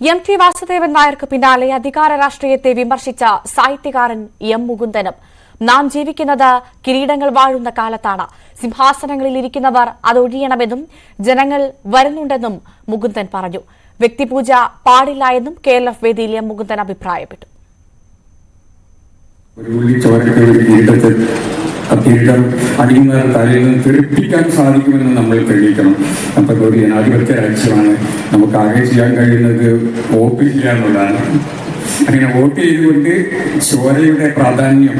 എം.ടി. വാസുദേവൻ നായർക്ക് പിന്നാലെ അധികാര രാഷ്ട്രീയത്തെ വിമർശിച്ച സാഹിത്യകാരൻ എം. മുകുന്ദനും നാം ജീവിക്കുന്നത് കിരീടങ്ങൾ വാഴുന്ന കാലത്താണ്, സിംഹാസനങ്ങളിൽ ഇരിക്കുന്നവർ അതൊഴിയണമെന്നും ജനങ്ങൾ വരുന്നുണ്ടെന്നും മുകുന്ദൻ പറഞ്ഞു. വ്യക്തിപൂജ പാടില്ല എന്നും KLF വേദിയിൽ എം. മുകുന്ദൻ അഭിപ്രായപ്പെട്ടു. കിരീടം അടിയുന്ന തലയിൽ നിന്ന് തെറിപ്പിക്കാൻ സാധിക്കുമെന്ന് നമ്മൾ തെളിയിക്കണം. അപ്പോൾ ഒരു ജനാധിപത്യ രാജ്യമാണ്. നമുക്ക് ആകെ ചെയ്യാൻ കഴിയുന്നത് വോട്ട് ചെയ്യുക എന്നുള്ളതാണ്. അങ്ങനെ വോട്ട് ചെയ്തുകൊണ്ട് ചോരയുടെ പ്രാധാന്യം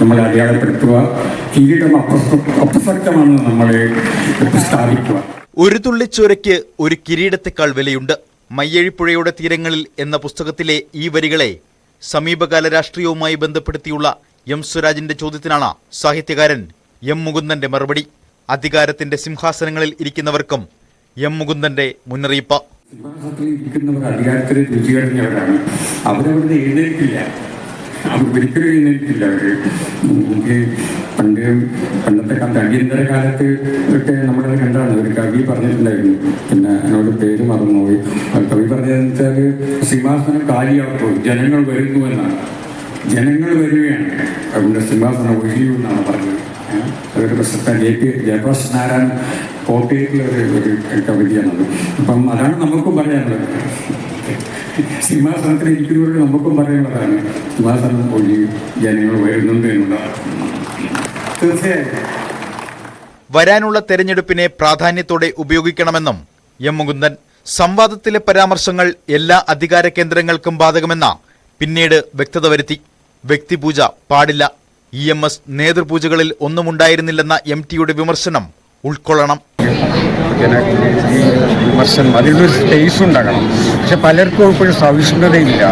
നമ്മൾ അടയാളപ്പെടുത്തുക, കിരീടം അപ്രസക്തമാണെന്ന് നമ്മളെ സ്ഥാപിക്കുക. ഒരു തുള്ളി ചോരയ്ക്ക് ഒരു കിരീടത്തെക്കാൾ വിലയുണ്ട്. മയ്യഴിപ്പുഴയുടെ തീരങ്ങളിൽ എന്ന പുസ്തകത്തിലെ ഈ വരികളെ സമീപകാല രാഷ്ട്രീയവുമായി ബന്ധപ്പെടുത്തിയുള്ള എം. സ്വരാജിന്റെ ചോദ്യത്തിനാണ് സാഹിത്യകാരൻ എം. മുകുന്ദന്റെ മറുപടി. അധികാരത്തിന്റെ സിംഹാസനങ്ങളിൽ ഇരിക്കുന്നവർക്കും എം. മുകുന്ദന്റെ മുന്നറിയിപ്പ്. സിംഹാസനത്തിൽ ഇരിക്കുന്നവർ അധികാരത്തിൽ രുചി കഴിഞ്ഞവരാണ്. അവരവരുടെ എഴുന്നേൽക്കില്ല, അവർ ഒരിക്കലും എഴുന്നേൽക്കില്ല. പണ്ടത്തെ കാലത്ത് അടിയന്തര കാലത്ത് ഒക്കെ നമ്മളത് കണ്ടാണ്. ഒരു കവി പറഞ്ഞിട്ടുണ്ടായിരുന്നു, പിന്നെ എന്നോട് പേര് മറന്നുപോയി. കവി പറഞ്ഞതെന്ന് വെച്ചാൽ സിംഹാസനം കാലിയാക്കും, ജനങ്ങൾ വരുന്നു എന്നാണ്. ജനങ്ങൾ വരികയാണ്, അതുകൊണ്ട് സിംഹാസനം ഒഴിയൂ എന്നാണ് പറഞ്ഞത്. അതൊരു പ്രശസ്ത ജയപ്രകാശ് നാരായണൻ കോട്ടയത്തിലെ ഒരു കവിതയാണത്. അപ്പം അതാണ് നമുക്കും പറയാനുള്ളത്. സിംഹാസനത്തിൽ ഇരിക്കുന്നവർക്ക് നമുക്കും പറയാനുള്ളതാണ്, സിംഹാസനം ഒഴിയും, ജനങ്ങൾ വരുന്നുണ്ട് എന്നുള്ളതാണ്. തീർച്ചയായും വരാനുള്ള തെരഞ്ഞെടുപ്പിനെ പ്രാധാന്യത്തോടെ ഉപയോഗിക്കണമെന്നും എം. മുകുന്ദൻ. സംവാദത്തിലെ പരാമർശങ്ങൾ എല്ലാ അധികാര കേന്ദ്രങ്ങൾക്കും ബാധകമെന്ന പിന്നീട് വ്യക്തത വരുത്തി. വ്യക്തിപൂജ പാടില്ല. EMS നേതൃപൂജകളിൽ ഒന്നുമുണ്ടായിരുന്നില്ലെന്ന MTയുടെ വിമർശനം ഉൾക്കൊള്ളണം. വിമർശനം അതിലൊരു സ്പേസ് ഉണ്ടാകണം. പക്ഷെ പലർക്കും ഇപ്പോഴും സഹിഷ്ണുതയില്ല.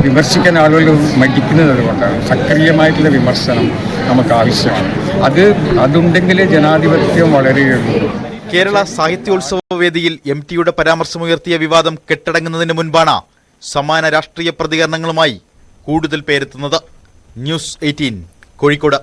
വിമർശിക്കാൻ ആളുകൾ മടിക്കുന്നത് കൊണ്ടാണ്. സക്രിയമായിട്ടുള്ള വിമർശനം നമുക്ക് ആവശ്യമാണ്. അതുണ്ടെങ്കിലേ ജനാധിപത്യം വളരുകയുള്ളൂ. കേരള സാഹിത്യോത്സവ വേദിയിൽ MTയുടെ പരാമർശമുയർത്തിയ വിവാദം കെട്ടടങ്ങുന്നതിന് മുൻപാണ് സമാന രാഷ്ട്രീയ പ്രതികരണങ്ങളുമായി കൂടുതൽ പേരെത്തുന്നത്. ന്യൂസ് 18 കോഴിക്കോട്.